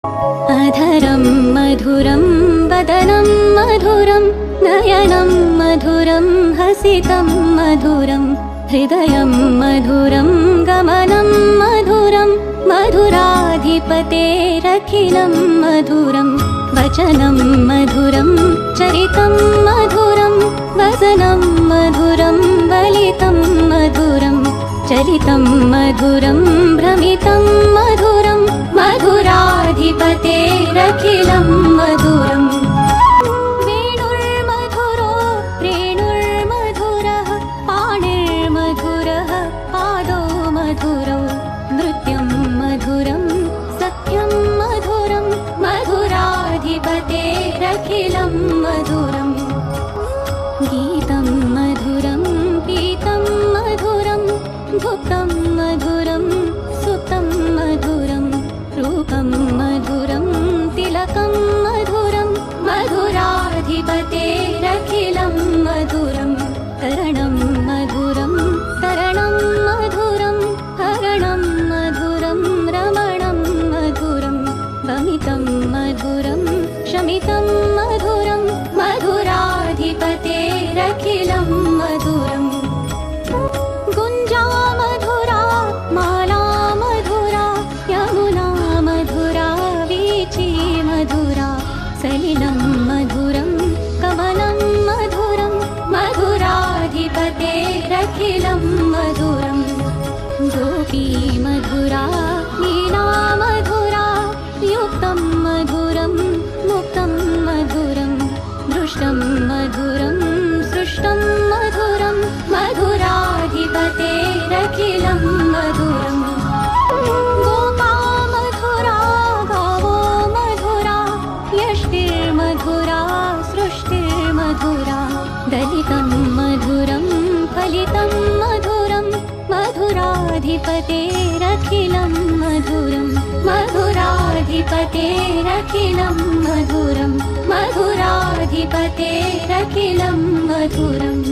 अधरं मधुरं वदनं मधुरं नयनं मधुरं हसितं मधुरं हृदयं मधुरं गमनं मधुरं मधुराधिपतेरखिलं मधुरं वचनं मधुरं चरितं मधुरं वसनं मधुरं वलितं मधुरं चरितं मधुरं भ्रमितं मधुरं मधुराधिपतेरखिलं मधुरम् वेणुर्मधुरो रेणुर्मधुरः पाणिर्मधुरः पादौ मधुरौ नृत्यं मधुरं सख्यं मधुरं मधुराधिपतेरखिलं मधुरम् गीतं मधुरं पीतं मधुरं भुक्तं मधुरं सुप्तं मधुरं रूपं मधुरं तिलकं मधुरं मधुराधिपतेरखिलं मधुरं करणं मधुरं तरणं मधुरं हरणं मधुरं रमणं मधुरं वमितं मधुरं शमितं मधुरं मधुराधिपतेरखिलं मधुरम् गुञ्जा मधुरा माला मधुरा यमुना मधुरा वीची मधुरा सलिलं मधुरं कमलं मधुरं मधुराधिपतेरखिलं मधुरं गोपी मधुरा लीला मधुरा युक्तं मधुरं मुक्तं मधुरं दृष्टं मधुरं सृष्टं मधुरं मधुराधिपतेरखिलं मधुरम् गोपा मधुरा गावो मधुरा यष्टिर्मधुरा सृष्टिर्मधुरा दलितं मधुरं फलितं मधुरं मधुराधिपतेरखिलं मधुरं मधुराधिपतेरखिलं मधुरं मधुराधिपतेरखिलं मधुरम्